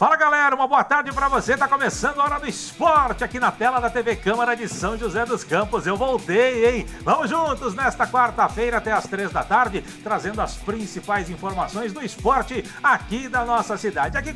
Fala galera, uma boa tarde pra você, tá começando a Hora do Esporte aqui na tela da TV Câmara de São José dos Campos. Eu voltei, hein? Vamos juntos nesta quarta-feira até as 3 da tarde, trazendo as principais informações do esporte aqui da nossa cidade. Aqui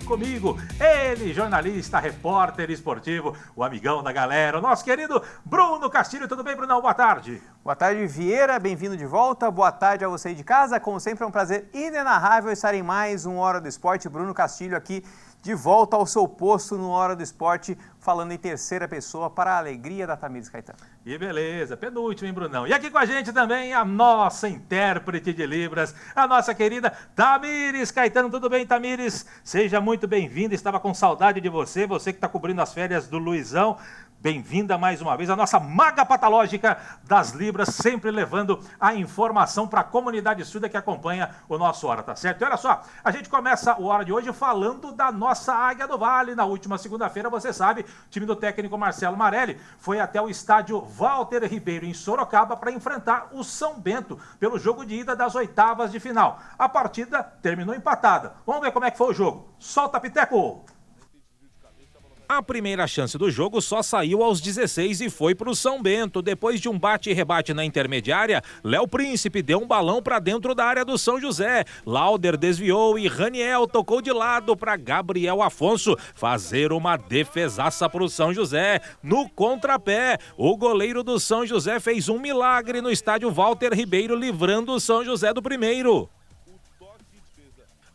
comigo, ele, jornalista, repórter esportivo, o amigão da galera, o nosso querido Bruno Castilho. Tudo bem, Brunão? Boa tarde. Boa tarde, Vieira, bem-vindo de volta. Boa tarde a você aí de casa. Como sempre, é um prazer inenarrável estar em mais um Hora do Esporte. Bruno Castilho aqui de volta ao seu posto no Hora do Esporte, falando em terceira pessoa para a alegria da Tamires Caetano. E beleza, penúltimo, hein, Brunão? E aqui com a gente também a nossa intérprete de Libras, a nossa querida Tamires Caetano. Tudo bem, Tamires? Seja muito bem-vinda, estava com saudade de você, você que está cobrindo as férias do Luizão. Bem-vinda mais uma vez, a nossa maga patológica das Libras, sempre levando a informação para a comunidade surda que acompanha o nosso Hora, tá certo? E olha só, a gente começa o Hora de hoje falando da nossa Águia do Vale. Na última segunda-feira, você sabe, o time do técnico Marcelo Marelli foi até o estádio Walter Ribeiro, em Sorocaba, para enfrentar o São Bento, pelo jogo de ida das oitavas de final. A partida terminou empatada. Vamos ver como é que foi o jogo. Solta, Piteco! A primeira chance do jogo só saiu aos 16 e foi para o São Bento. Depois de um bate e rebate na intermediária, Léo Príncipe deu um balão para dentro da área do São José. Lauder desviou e Raniel tocou de lado para Gabriel Afonso fazer uma defesaça para o São José. No contrapé, o goleiro do São José fez um milagre no estádio Walter Ribeiro, livrando o São José do primeiro.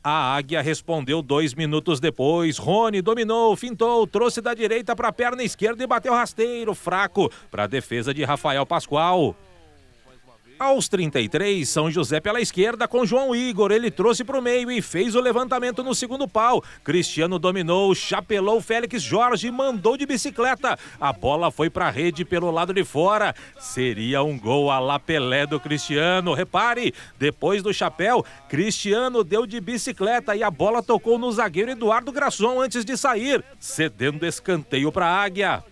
A Águia respondeu 2 minutos depois. Rony dominou, fintou, trouxe da direita para a perna esquerda e bateu rasteiro, fraco, para a defesa de Rafael Pascoal. Aos 33, São José pela esquerda com João Igor. Ele trouxe para o meio e fez o levantamento no segundo pau. Cristiano dominou, chapelou Félix Jorge e mandou de bicicleta. A bola foi para a rede pelo lado de fora. Seria um gol à la Pelé do Cristiano. Repare, depois do chapéu, Cristiano deu de bicicleta e a bola tocou no zagueiro Eduardo Grasson antes de sair, cedendo escanteio para a Águia.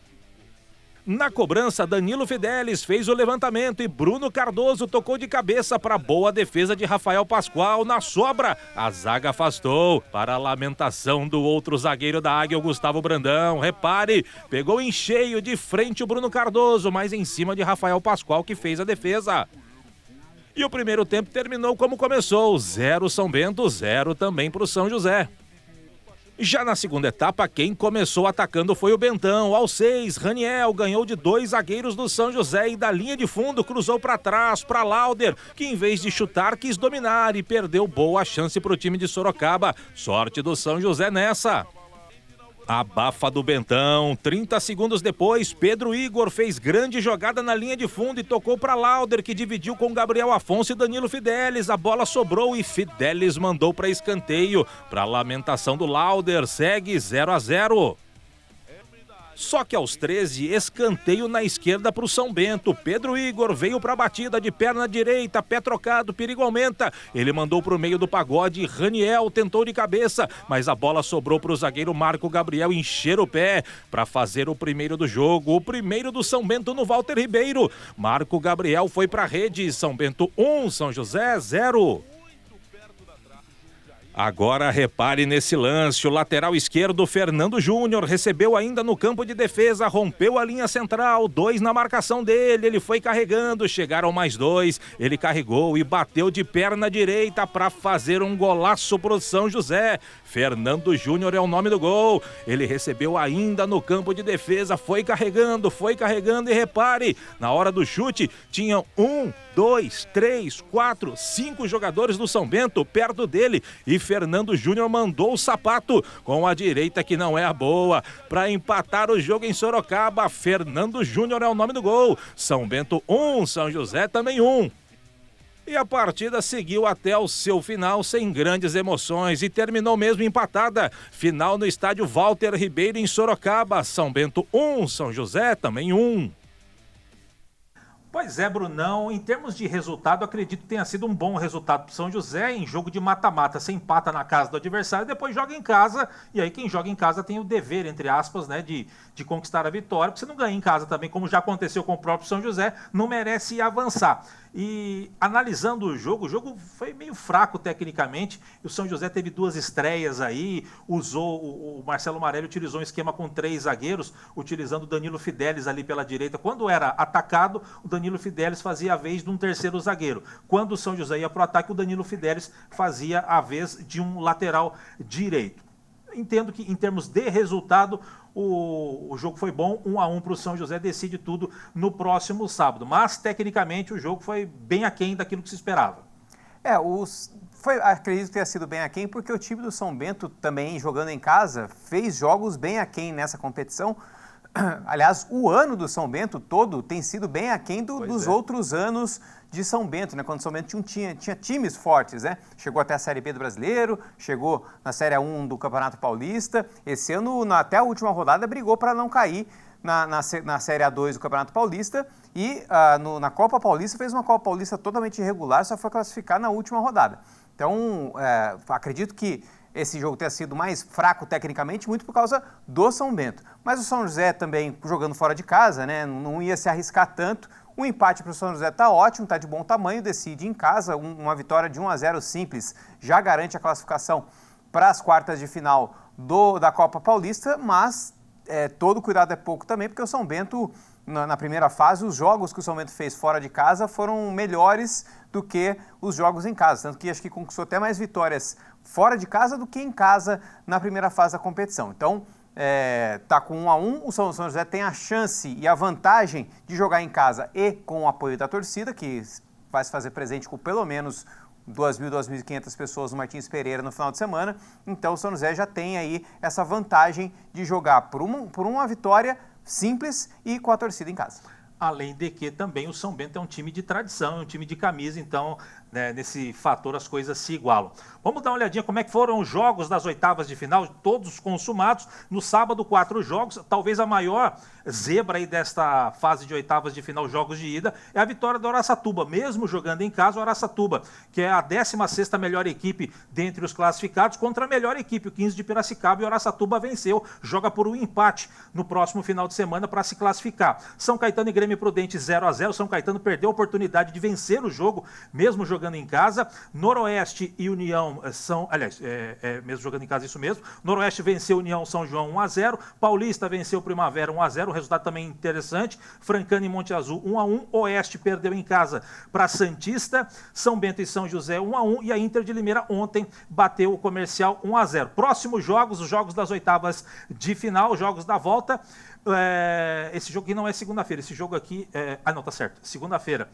Na cobrança, Danilo Fidelis fez o levantamento e Bruno Cardoso tocou de cabeça para boa defesa de Rafael Pascoal. Na sobra, a zaga afastou. Para a lamentação do outro zagueiro da Águia, o Gustavo Brandão. Repare, pegou em cheio de frente o Bruno Cardoso, mas em cima de Rafael Pascoal, que fez a defesa. E o primeiro tempo terminou como começou. 0 São Bento, 0 também para o São José. Já na segunda etapa, quem começou atacando foi o Bentão. Aos 6, Raniel ganhou de 2 zagueiros do São José e da linha de fundo cruzou para trás para Lauder, que em vez de chutar quis dominar e perdeu boa chance para o time de Sorocaba. Sorte do São José nessa. Abafa do Bentão, 30 segundos depois, Pedro Igor fez grande jogada na linha de fundo e tocou para Lauder, que dividiu com Gabriel Afonso e Danilo Fidelis. A bola sobrou e Fidelis mandou para escanteio. Para lamentação do Lauder, segue 0-0. Só que aos 13, escanteio na esquerda para o São Bento. Pedro Igor veio para a batida de perna direita, pé trocado, perigo aumenta. Ele mandou para o meio do pagode, Raniel tentou de cabeça, mas a bola sobrou para o zagueiro Marco Gabriel encher o pé para fazer o primeiro do jogo. O primeiro do São Bento no Walter Ribeiro. Marco Gabriel foi para a rede, São Bento 1, São José 0. Agora repare nesse lance, o lateral esquerdo Fernando Júnior recebeu ainda no campo de defesa, rompeu a linha central, 2 na marcação dele, ele foi carregando, chegaram mais 2, ele carregou e bateu de perna direita para fazer um golaço pro São José. Fernando Júnior é o nome do gol, ele recebeu ainda no campo de defesa, foi carregando e repare, na hora do chute tinham 1, 2, 3, 4, 5 jogadores do São Bento perto dele e Fernando Júnior mandou o sapato com a direita que não é a boa para empatar o jogo em Sorocaba. Fernando Júnior é o nome do gol. São Bento 1, São José também 1. E a partida seguiu até o seu final sem grandes emoções e terminou mesmo empatada. Final no estádio Walter Ribeiro em Sorocaba. São Bento 1, São José também 1. Pois é, Brunão, em termos de resultado, acredito que tenha sido um bom resultado para o São José em jogo de mata-mata. Você empata na casa do adversário, depois joga em casa, e aí quem joga em casa tem o dever, entre aspas, né, de conquistar a vitória, porque você não ganha em casa também, como já aconteceu com o próprio São José, não merece avançar. E analisando o jogo foi meio fraco tecnicamente, e o São José teve 2 estreias aí, o Marcelo Marelli utilizou um esquema com 3 zagueiros, utilizando o Danilo Fidelis ali pela direita. Quando era atacado, o Danilo Fidelis fazia a vez de um terceiro zagueiro. Quando o São José ia para o ataque, o Danilo Fidelis fazia a vez de um lateral direito. Entendo que, em termos de resultado, o jogo foi bom, 1-1 para o São José, decide tudo no próximo sábado. Mas, tecnicamente, o jogo foi bem aquém daquilo que se esperava. Acredito que tenha sido bem aquém, porque o time do São Bento, também jogando em casa, fez jogos bem aquém nessa competição. Aliás, o ano do São Bento todo tem sido bem aquém dos outros anos de São Bento, né? Quando o São Bento tinha times fortes, né? Chegou até a Série B do Brasileiro, chegou na Série A1 do Campeonato Paulista. Esse ano, até a última rodada, brigou para não cair na Série A2 do Campeonato Paulista e na Copa Paulista fez uma Copa Paulista totalmente irregular, só foi classificar na última rodada. Então, acredito que esse jogo tenha sido mais fraco tecnicamente, muito por causa do São Bento. Mas o São José também, jogando fora de casa, né, não ia se arriscar tanto. O empate para o São José está ótimo, está de bom tamanho, decide em casa. Uma vitória de 1-0 simples já garante a classificação para as quartas de final da Copa Paulista, mas todo cuidado é pouco também, porque o São Bento, na primeira fase, os jogos que o São Bento fez fora de casa foram melhores do que os jogos em casa, tanto que acho que conquistou até mais vitórias fora de casa do que em casa na primeira fase da competição. Então, tá com 1-1, o São José tem a chance e a vantagem de jogar em casa e com o apoio da torcida, que vai se fazer presente com pelo menos 2.000, 2.500 pessoas no Martins Pereira no final de semana. Então, o São José já tem aí essa vantagem de jogar por uma vitória simples e com a torcida em casa. Além de que também o São Bento é um time de tradição, é um time de camisa, então, né, nesse fator as coisas se igualam. Vamos dar uma olhadinha como é que foram os jogos das oitavas de final, todos consumados. No sábado, 4 jogos, talvez a maior zebra aí desta fase de oitavas de final, jogos de ida, é a vitória do Araçatuba, mesmo jogando em casa, o Araçatuba, que é a 16ª melhor equipe dentre os classificados, contra a melhor equipe, o 15 de Piracicaba, e o Araçatuba venceu, joga por um empate no próximo final de semana para se classificar. São Caetano e Grêmio Prudente 0-0, São Caetano perdeu a oportunidade de vencer o jogo, mesmo jogando em casa. Noroeste e União mesmo jogando em casa, isso mesmo. Noroeste venceu União São João 1-0, Paulista venceu Primavera 1-0, resultado também interessante. Francana e Monte Azul 1-1, Oeste perdeu em casa para Santista, São Bento e São José 1-1 e a Inter de Limeira ontem bateu o Comercial 1-0. Próximos jogos, os jogos das oitavas de final, jogos da volta. Esse jogo aqui não é segunda-feira, esse jogo aqui não, tá certo, segunda-feira,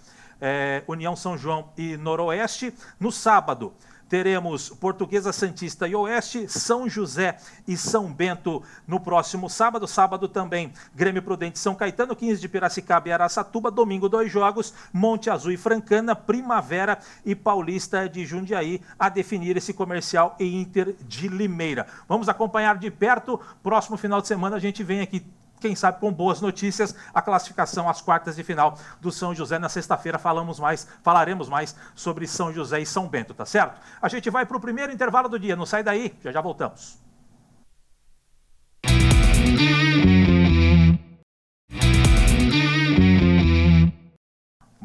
União São João e Noroeste. No sábado teremos Portuguesa, Santista e Oeste, São José e São Bento no próximo sábado. Sábado também Grêmio Prudente, São Caetano, 15 de Piracicaba e Araçatuba. Domingo 2 jogos, Monte Azul e Francana, Primavera e Paulista de Jundiaí a definir esse Comercial e Inter de Limeira. Vamos acompanhar de perto. Próximo final de semana a gente vem aqui, quem sabe com boas notícias, a classificação às quartas de final do São José. Na sexta-feira falaremos mais sobre São José e São Bento, tá certo? A gente vai para o primeiro intervalo do dia, não sai daí, já voltamos.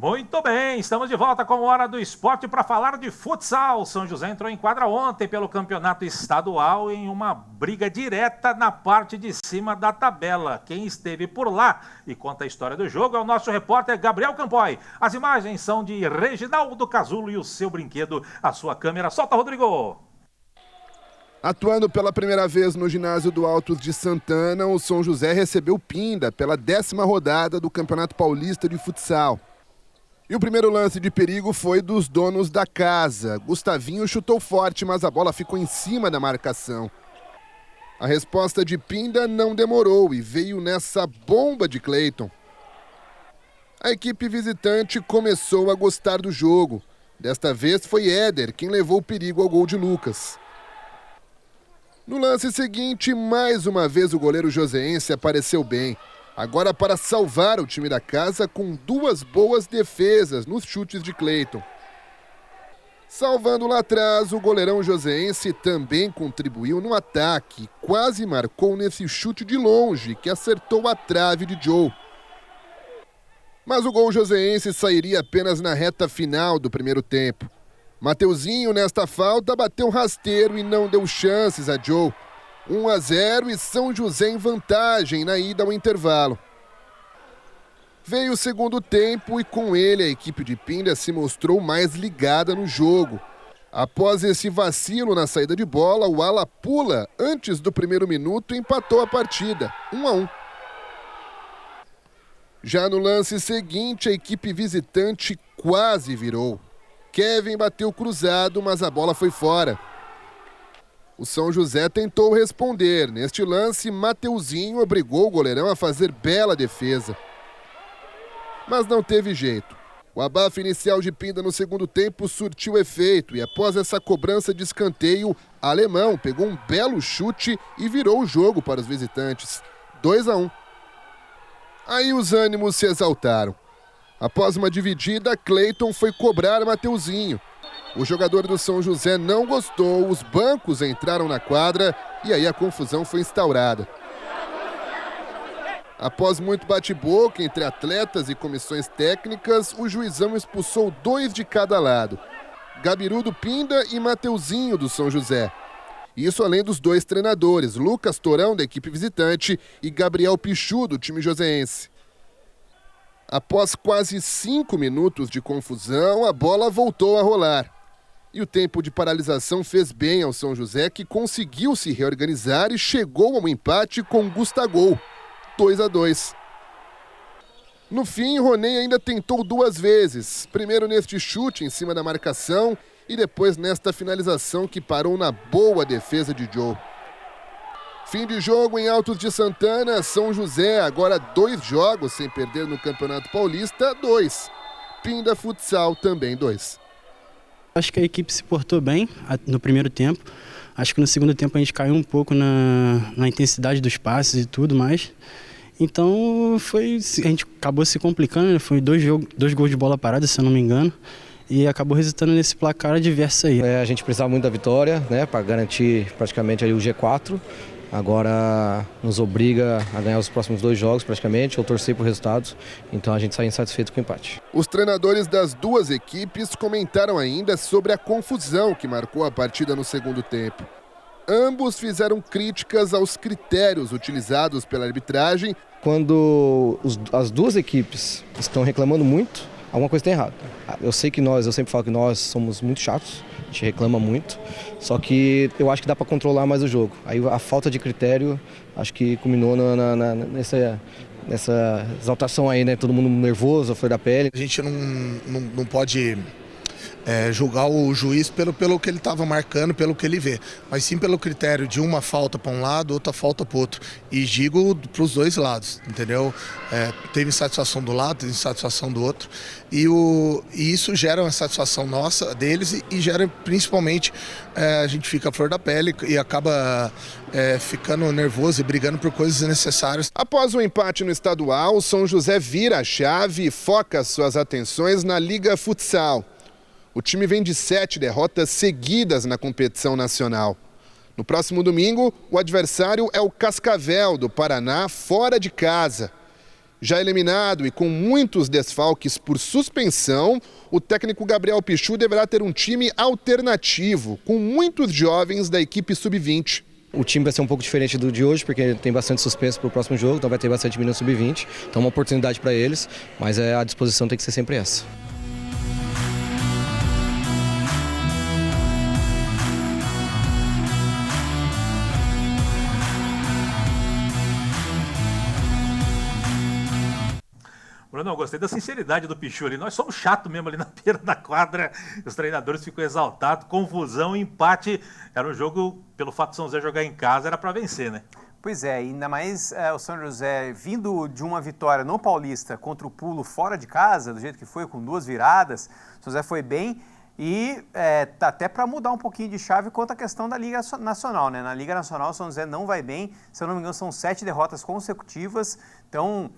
Muito bem, estamos de volta com a Hora do Esporte para falar de futsal. São José entrou em quadra ontem pelo campeonato estadual em uma briga direta na parte de cima da tabela. Quem esteve por lá e conta a história do jogo é o nosso repórter Gabriel Campoy. As imagens são de Reginaldo Casulo e o seu brinquedo, a sua câmera. Solta, Rodrigo! Atuando pela primeira vez no ginásio do Altos de Santana, o São José recebeu Pinda pela 10ª rodada do Campeonato Paulista de Futsal. E o primeiro lance de perigo foi dos donos da casa. Gustavinho chutou forte, mas a bola ficou em cima da marcação. A resposta de Pinda não demorou e veio nessa bomba de Cleiton. A equipe visitante começou a gostar do jogo. Desta vez foi Éder quem levou o perigo ao gol de Lucas. No lance seguinte, mais uma vez o goleiro joseense apareceu bem. Agora para salvar o time da casa com 2 boas defesas nos chutes de Cleiton. Salvando lá atrás, o goleirão joseense também contribuiu no ataque. Quase marcou nesse chute de longe, que acertou a trave de Joe. Mas o gol joseense sairia apenas na reta final do primeiro tempo. Mateuzinho, nesta falta, bateu rasteiro e não deu chances a Joe. 1-0 e São José em vantagem na ida ao intervalo. Veio o segundo tempo e com ele a equipe de Pinda se mostrou mais ligada no jogo. Após esse vacilo na saída de bola, o ala Pula, antes do primeiro minuto, empatou a partida, 1-1. Já no lance seguinte, a equipe visitante quase virou. Kevin bateu cruzado, mas a bola foi fora. O São José tentou responder. Neste lance, Mateuzinho obrigou o goleirão a fazer bela defesa. Mas não teve jeito. O abafo inicial de Pinda no segundo tempo surtiu efeito e após essa cobrança de escanteio, Alemão pegou um belo chute e virou o jogo para os visitantes. 2-1. Aí os ânimos se exaltaram. Após uma dividida, Cleiton foi cobrar Mateuzinho. O jogador do São José não gostou, os bancos entraram na quadra e aí a confusão foi instaurada. Após muito bate-boca entre atletas e comissões técnicas, o juizão expulsou 2 de cada lado. Gabiru do Pinda e Mateuzinho do São José. Isso além dos 2 treinadores, Lucas Torão da equipe visitante e Gabriel Pichu do time joseense. Após quase 5 minutos de confusão, a bola voltou a rolar. E o tempo de paralisação fez bem ao São José, que conseguiu se reorganizar e chegou ao empate com Gustagol. 2-2. No fim, Roney ainda tentou 2 vezes. Primeiro neste chute em cima da marcação e depois nesta finalização que parou na boa defesa de Joe. Fim de jogo em Altos de Santana, São José agora 2 jogos sem perder no Campeonato Paulista, 2. Pinda Futsal também 2. Acho que a equipe se portou bem no primeiro tempo. Acho que no segundo tempo a gente caiu um pouco na intensidade dos passes e tudo mais. Então a gente acabou se complicando, né? Foi 2 gols de bola parada, se eu não me engano. E acabou resultando nesse placar adverso aí. A gente precisava muito da vitória, né, para garantir praticamente aí o G4. Agora nos obriga a ganhar os próximos 2 jogos praticamente, ou torcer por resultados. Então a gente sai insatisfeito com o empate. Os treinadores das 2 equipes comentaram ainda sobre a confusão que marcou a partida no segundo tempo. Ambos fizeram críticas aos critérios utilizados pela arbitragem. Quando as 2 equipes estão reclamando muito, alguma coisa está errada. Eu sempre falo que nós somos muito chatos, a gente reclama muito, só que eu acho que dá para controlar mais o jogo. Aí a falta de critério, acho que culminou nessa exaltação aí, né? Todo mundo nervoso, a flor da pele. A gente não pode julgar o juiz pelo que ele estava marcando, pelo que ele vê, mas sim pelo critério de uma falta para um lado, outra falta para o outro. E digo para os 2 lados, entendeu? Teve insatisfação do lado, teve insatisfação do outro. E isso gera uma satisfação nossa, deles, e gera principalmente, a gente fica a flor da pele e acaba ficando nervoso e brigando por coisas desnecessárias. Após o empate no estadual, o São José vira a chave e foca suas atenções na Liga Futsal. O time vem de 7 derrotas seguidas na competição nacional. No próximo domingo, o adversário é o Cascavel, do Paraná, fora de casa. Já eliminado e com muitos desfalques por suspensão, o técnico Gabriel Pichu deverá ter um time alternativo, com muitos jovens da equipe sub-20. O time vai ser um pouco diferente do de hoje, porque tem bastante suspenso para o próximo jogo, então vai ter bastante menino sub-20. Então é uma oportunidade para eles, mas a disposição tem que ser sempre essa. Bruno, eu gostei da sinceridade do Pichu ali. Nós somos chatos mesmo ali na beira da quadra. Os treinadores ficam exaltados. Confusão, empate. Era um jogo, pelo fato de São José jogar em casa, era para vencer, né? Pois é, ainda mais o São José vindo de uma vitória no Paulista contra o Pulo fora de casa, do jeito que foi, com 2 viradas. O São José foi bem. E até para mudar um pouquinho de chave quanto à questão da Liga Nacional, né? Na Liga Nacional, o São José não vai bem, se eu não me engano, são 7 derrotas consecutivas. Então,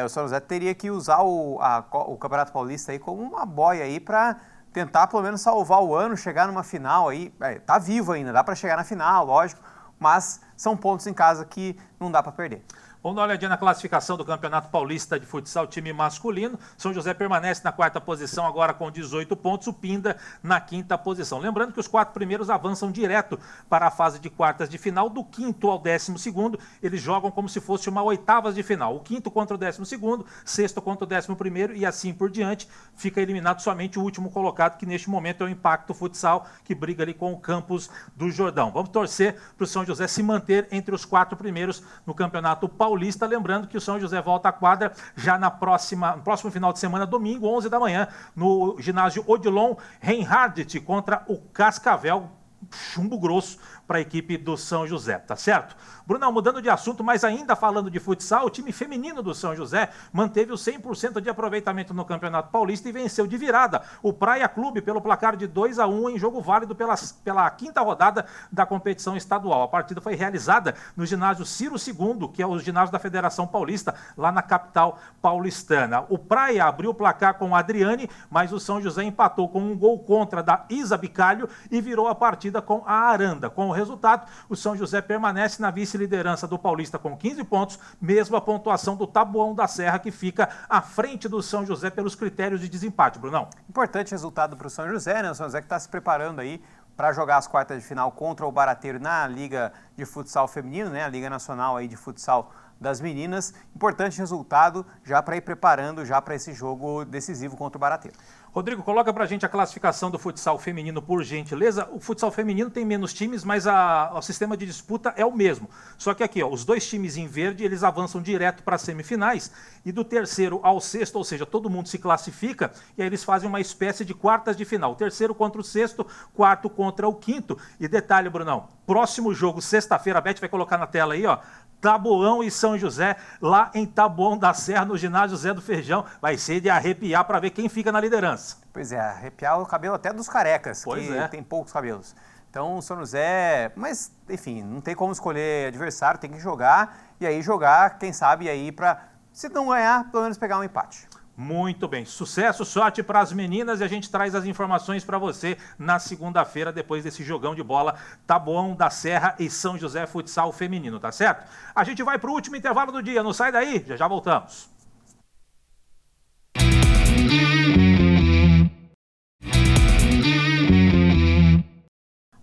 o São José teria que usar o Campeonato Paulista aí como uma boia aí para tentar pelo menos salvar o ano, chegar numa final aí. Tá vivo ainda, dá para chegar na final, lógico, mas são pontos em casa que não dá para perder. Vamos dar uma olhadinha na classificação do Campeonato Paulista de Futsal, time masculino. São José permanece na 4ª posição, agora com 18 pontos. O Pinda na 5ª posição. Lembrando que os 4 primeiros avançam direto para a fase de quartas de final. Do 5º ao 12º, eles jogam como se fosse uma 8ª de final. O 5º contra o 12º, 6º contra o 11º e assim por diante. Fica eliminado somente o último colocado, que neste momento é o Impacto Futsal, que briga ali com o Campos do Jordão. Vamos torcer para o São José se manter entre os 4 primeiros no Campeonato Paulista. Lembrando que o São José volta à quadra já no próximo final de semana, domingo, 11 da manhã, no ginásio Odilon Reinhardt contra o Cascavel. Chumbo grosso para a equipe do São José, tá certo? Brunão, mudando de assunto, mas ainda falando de futsal, o time feminino do São José manteve o 100% de aproveitamento no Campeonato Paulista e venceu de virada o Praia Clube pelo placar de 2-1 em jogo válido pela 5ª rodada da competição estadual. A partida foi realizada no ginásio Ciro II, que é o ginásio da Federação Paulista, lá na capital paulistana. O Praia abriu o placar com a Adriane, mas o São José empatou com um gol contra da Isa Bicalho e virou a partida com a Aranda. Com o resultado, o São José permanece na vice-liderança do Paulista com 15 pontos, mesmo a pontuação do Taboão da Serra, que fica à frente do São José pelos critérios de desempate, Brunão. Importante resultado para o São José, né? O São José que está se preparando aí para jogar as quartas de final contra o Barateiro na Liga de Futsal Feminino, né? A Liga Nacional aí de Futsal das Meninas. Importante resultado já para ir preparando já para esse jogo decisivo contra o Barateiro. Rodrigo, coloca pra gente a classificação do futsal feminino, por gentileza. O futsal feminino tem menos times, mas o sistema de disputa é o mesmo. Só que aqui, os 2 times em verde, eles avançam direto para as semifinais. E do 3º ao 6º, ou seja, todo mundo se classifica, e aí eles fazem uma espécie de quartas de final. O 3º contra o 6º, 4º contra o 5º. E detalhe, Brunão, próximo jogo, sexta-feira, a Beth vai colocar na tela aí, ó. Taboão e São José, lá em Taboão da Serra, no ginásio Zé do Feijão. Vai ser de arrepiar para ver quem fica na liderança. Pois é, arrepiar o cabelo até dos carecas, que tem poucos cabelos. Então, o São José, mas enfim, não tem como escolher adversário, tem que jogar, e aí jogar, quem sabe, aí para, se não ganhar, pelo menos pegar um empate. Muito bem, sucesso, sorte para as meninas e a gente traz as informações para você na segunda-feira, depois desse jogão de bola Taboão da Serra e São José Futsal Feminino, tá certo? A gente vai para o último intervalo do dia, não sai daí, já voltamos.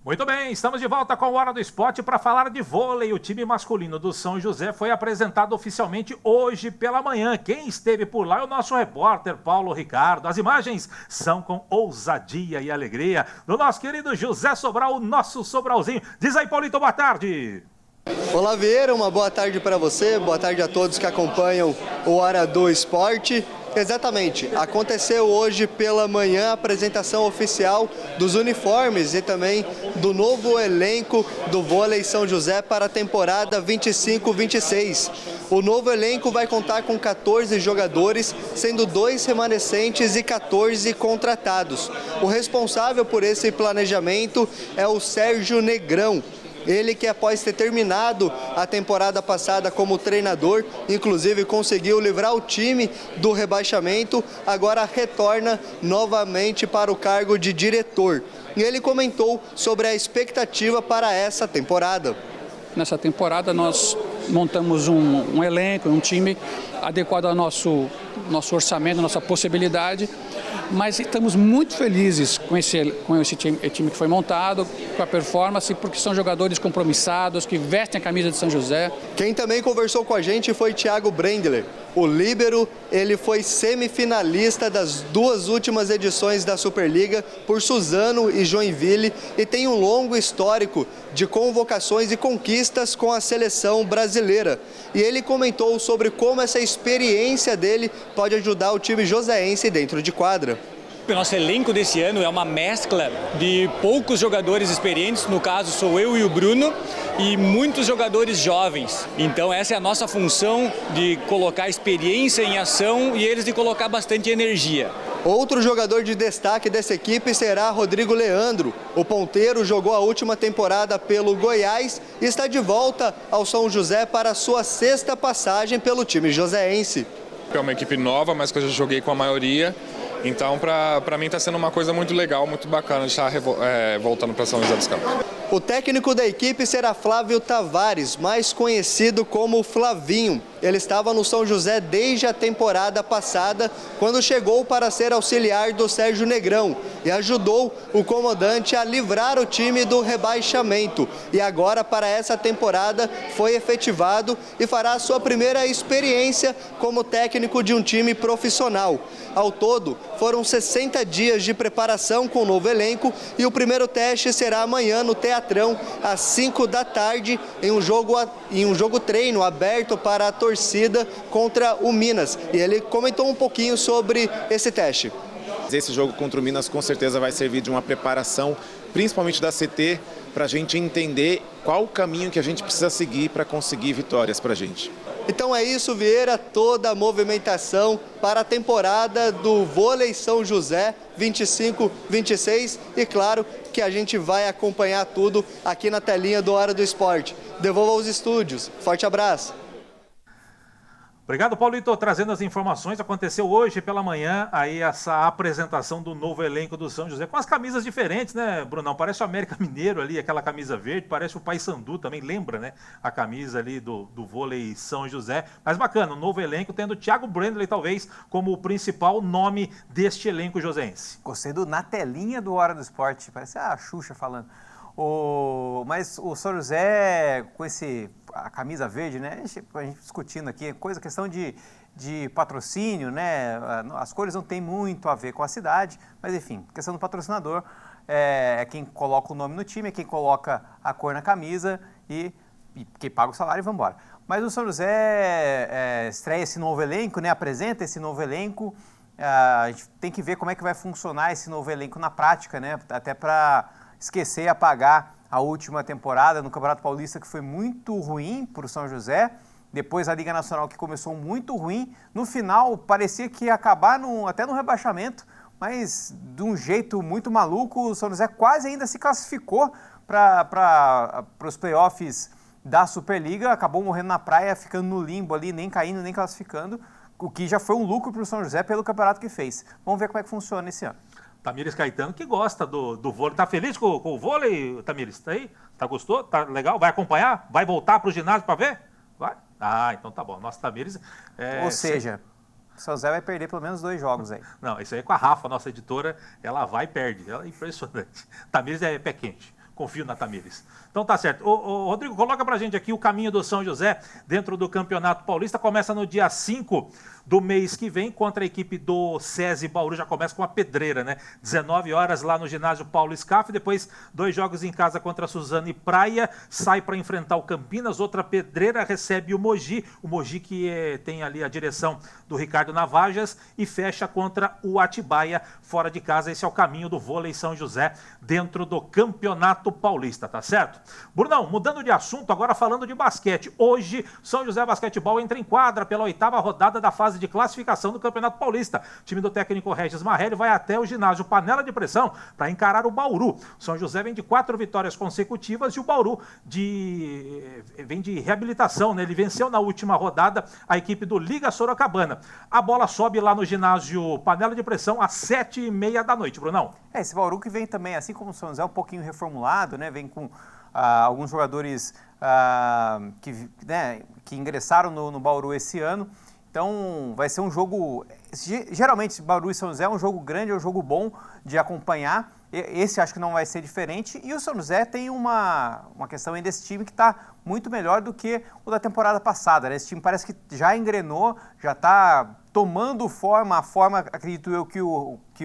Muito bem, estamos de volta com a Hora do Esporte para falar de vôlei. O time masculino do São José foi apresentado oficialmente hoje pela manhã. Quem esteve por lá é o nosso repórter Paulo Ricardo. As imagens são com ousadia e alegria do nosso querido José Sobral, o nosso Sobralzinho. Diz aí, Paulito, boa tarde. Olá, Vieira, uma boa tarde para você, boa tarde a todos que acompanham o Hora do Esporte. Exatamente, aconteceu hoje pela manhã a apresentação oficial dos uniformes e também do novo elenco do vôlei São José para a temporada 25-26. O novo elenco vai contar com 14 jogadores, sendo 2 remanescentes e 14 contratados. O responsável por esse planejamento é o Sérgio Negrão. Ele que após ter terminado a temporada passada como treinador, inclusive conseguiu livrar o time do rebaixamento, agora retorna novamente para o cargo de diretor. E ele comentou sobre a expectativa para essa temporada. Nessa temporada nós montamos um elenco, um time adequado ao nosso orçamento, nossa possibilidade, mas estamos muito felizes com esse time que foi montado, com a performance, porque são jogadores compromissados, que vestem a camisa de São José. Quem também conversou com a gente foi Thiago Brendler. O líbero, ele foi semifinalista das 2 últimas edições da Superliga por Suzano e Joinville e tem um longo histórico de convocações e conquistas com a seleção brasileira. E ele comentou sobre como essa experiência dele pode ajudar o time joseense dentro de quadra. O nosso elenco desse ano é uma mescla de poucos jogadores experientes, no caso sou eu e o Bruno, e muitos jogadores jovens. Então essa é a nossa função, de colocar experiência em ação e eles de colocar bastante energia. Outro jogador de destaque dessa equipe será Rodrigo Leandro. O ponteiro jogou a última temporada pelo Goiás e está de volta ao São José para a sua 6ª passagem pelo time joseense. É uma equipe nova, mas que eu já joguei com a maioria. Então, para mim está sendo uma coisa muito legal, muito bacana de estar voltando para São José dos Campos. O técnico da equipe será Flávio Tavares, mais conhecido como Flavinho. Ele estava no São José desde a temporada passada, quando chegou para ser auxiliar do Sérgio Negrão e ajudou o comandante a livrar o time do rebaixamento. E agora, para essa temporada, foi efetivado e fará sua primeira experiência como técnico de um time profissional. Ao todo, foram 60 dias de preparação com o novo elenco e o primeiro teste será amanhã no Teatrão, às 5 da tarde, em um jogo treino aberto para a torcida contra o Minas. E ele comentou um pouquinho sobre esse teste. Esse jogo contra o Minas com certeza vai servir de uma preparação, principalmente da CT, para a gente entender qual o caminho que a gente precisa seguir para conseguir vitórias para a gente. Então é isso, Vieira, toda a movimentação para a temporada do Vôlei São José 25-26 e claro que a gente vai acompanhar tudo aqui na telinha do Hora do Esporte. Devolvo aos estúdios. Forte abraço. Obrigado, Paulito, trazendo as informações. Aconteceu hoje pela manhã aí essa apresentação do novo elenco do São José, com as camisas diferentes, né, Brunão? Parece o América Mineiro ali, aquela camisa verde, parece o Paysandu também, lembra, né? A camisa ali do Vôlei São José. Mas bacana, o novo elenco, tendo o Thiago Brandley, talvez, como o principal nome deste elenco josense. Gostei do na telinha do Hora do Esporte, parece a Xuxa falando. Mas o São José, com a camisa verde, né? A gente discutindo aqui, questão de patrocínio, né? As cores não tem muito a ver com a cidade, mas enfim, questão do patrocinador, é quem coloca o nome no time, é quem coloca a cor na camisa e quem paga o salário e vamos embora. Mas o São José estreia esse novo elenco, né? Apresenta esse novo elenco. A gente tem que ver como é que vai funcionar esse novo elenco na prática, né? Até para esquecer e apagar a última temporada no Campeonato Paulista, que foi muito ruim para o São José. Depois a Liga Nacional, que começou muito ruim. No final, parecia que ia acabar até no rebaixamento, mas de um jeito muito maluco, o São José quase ainda se classificou para os playoffs da Superliga. Acabou morrendo na praia, ficando no limbo ali, nem caindo, nem classificando, o que já foi um lucro para o São José pelo campeonato que fez. Vamos ver como é que funciona esse ano. Tamires Caetano, que gosta do vôlei. Tá feliz com o vôlei, Tamires? Tá aí? Tá gostou? Tá legal? Vai acompanhar? Vai voltar pro ginásio para ver? Vai? Ah, então tá bom. Nossa, Tamires... Ou seja, o São José vai perder pelo menos 2 jogos aí. Não, isso aí é com a Rafa, nossa editora. Ela vai e perde. Ela é impressionante. Tamires é pé quente. Confio na Tamires. Então tá certo. Rodrigo, coloca pra gente aqui o caminho do São José dentro do Campeonato Paulista. Começa no dia 5 do mês que vem contra a equipe do SESI Bauru. Já começa com a pedreira, né? 19 horas lá no ginásio Paulo Scaff. Depois 2 jogos em casa contra a Suzane Praia. Sai para enfrentar o Campinas. Outra pedreira recebe o Mogi. O Mogi que tem ali a direção do Ricardo Navajas. E fecha contra o Atibaia fora de casa. Esse é o caminho do vôlei São José dentro do Campeonato Paulista, tá certo? Brunão, mudando de assunto, agora falando de basquete. Hoje, São José Basquetebol entra em quadra pela 8ª rodada da fase de classificação do Campeonato Paulista. O time do técnico Regis Marrelli vai até o ginásio Panela de Pressão para encarar o Bauru. São José vem de 4 vitórias consecutivas e o Bauru vem de reabilitação, né? Ele venceu na última rodada a equipe do Liga Sorocabana. A bola sobe lá no ginásio Panela de Pressão às 7h30 da noite, Brunão. Esse Bauru que vem também, assim como o São José, um pouquinho reformulado, né? Vem com alguns jogadores que ingressaram no Bauru esse ano. Então vai ser um jogo, geralmente Bauru e São José é um jogo grande, é um jogo bom de acompanhar. Esse acho que não vai ser diferente. E o São José tem uma questão ainda desse time que está muito melhor do que o da temporada passada, né? Esse time parece que já engrenou, já está tomando forma, acredito eu, que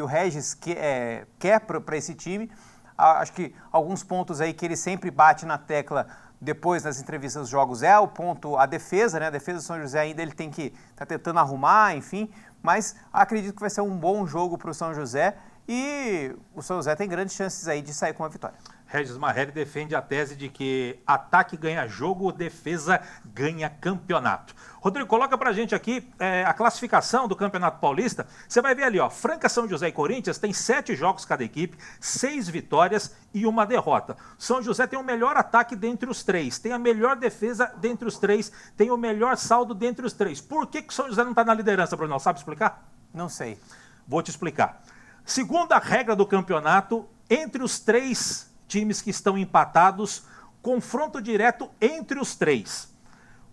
o Regis quer para esse time. Acho que alguns pontos aí que ele sempre bate na tecla depois nas entrevistas dos jogos é o ponto, a defesa, né? A defesa do São José ainda ele tem que estar tentando arrumar, enfim. Mas acredito que vai ser um bom jogo para o São José e o São José tem grandes chances aí de sair com uma vitória. Regis Marrelli defende a tese de que ataque ganha jogo, defesa ganha campeonato. Rodrigo, coloca pra gente aqui a classificação do Campeonato Paulista. Você vai ver ali, ó, Franca, São José e Corinthians tem 7 jogos cada equipe, 6 vitórias e 1 derrota. São José tem o melhor ataque dentre os 3, tem a melhor defesa dentre os 3, tem o melhor saldo dentre os 3. Por que o São José não está na liderança, Bruno? Sabe explicar? Não sei. Vou te explicar. Segundo a regra do campeonato, entre os 3 times que estão empatados, confronto direto entre os 3.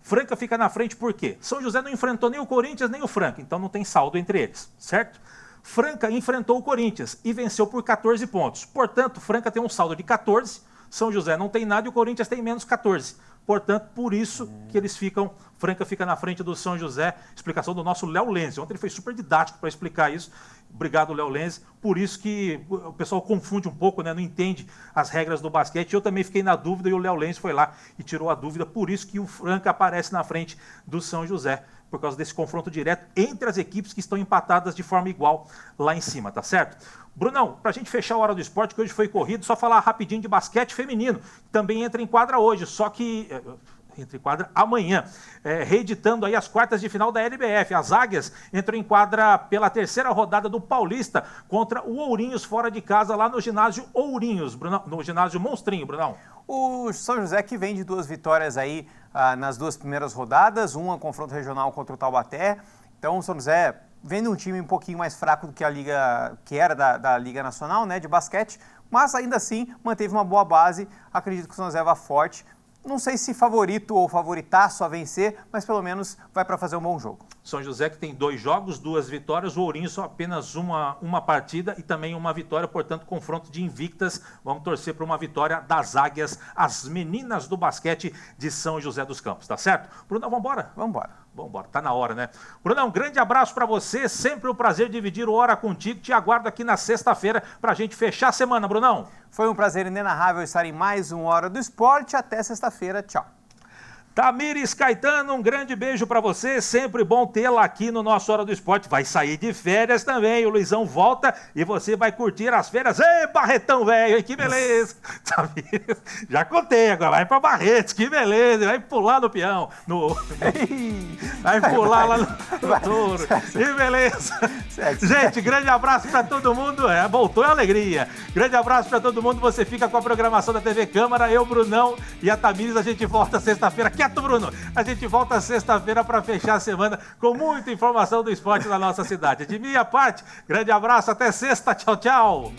Franca fica na frente por quê? São José não enfrentou nem o Corinthians nem o Franca, então não tem saldo entre eles, certo? Franca enfrentou o Corinthians e venceu por 14 pontos. Portanto, Franca tem um saldo de 14, São José não tem nada e o Corinthians tem menos 14. Portanto, por isso que eles ficam, Franca fica na frente do São José. Explicação do nosso Léo Lenz. Ontem ele foi super didático para explicar isso. Obrigado, Léo Lenz. Por isso que o pessoal confunde um pouco, né? Não entende as regras do basquete. Eu também fiquei na dúvida e o Léo Lenz foi lá e tirou a dúvida. Por isso que o Franca aparece na frente do São José, por causa desse confronto direto entre as equipes que estão empatadas de forma igual lá em cima, tá certo? Brunão, pra gente fechar a Hora do Esporte, que hoje foi corrido, só falar rapidinho de basquete feminino, que também entra em quadra hoje, só que entra em quadra amanhã, reeditando aí as quartas de final da LBF. As Águias entram em quadra pela 3ª rodada do Paulista contra o Ourinhos fora de casa lá no ginásio Ourinhos, Brunão, no ginásio Monstrinho, Brunão. O São José que vem de 2 vitórias aí nas 2 primeiras rodadas, uma confronto regional contra o Taubaté. Então o São José vendo um time um pouquinho mais fraco do que a liga que era da Liga Nacional, né, de basquete, mas ainda assim manteve uma boa base. Acredito que o São José vá forte. Não sei se favorito ou favoritaço a vencer, mas pelo menos vai para fazer um bom jogo. São José que tem 2 jogos, 2 vitórias, o Ourinho só apenas uma partida e também uma vitória, portanto, confronto de invictas. Vamos torcer para uma vitória das Águias, as meninas do basquete de São José dos Campos, tá certo? Brunão, vamos embora? Vamos embora. Vamos embora, tá na hora, né? Brunão, um grande abraço para você, sempre um prazer dividir o Hora contigo. Te aguardo aqui na sexta-feira para a gente fechar a semana, Brunão. Foi um prazer inenarrável estar em mais uma Hora do Esporte. Até sexta-feira, tchau. Tamires Caetano, um grande beijo para você, sempre bom tê-la aqui no nosso Hora do Esporte. Vai sair de férias também, o Luizão volta e você vai curtir as férias. Ei, Barretão, velho, que beleza. Tamires, já contei agora, vai para Barretos, que beleza, vai pular no peão, vai pular lá no touro, que beleza. Gente, grande abraço para todo mundo, voltou a alegria. Grande abraço para todo mundo, você fica com a programação da TV Câmara, eu, Brunão e a Tamires, a gente volta sexta-feira. Bruno, a gente volta sexta-feira para fechar a semana com muita informação do esporte na nossa cidade. De minha parte, grande abraço, até sexta, tchau, tchau.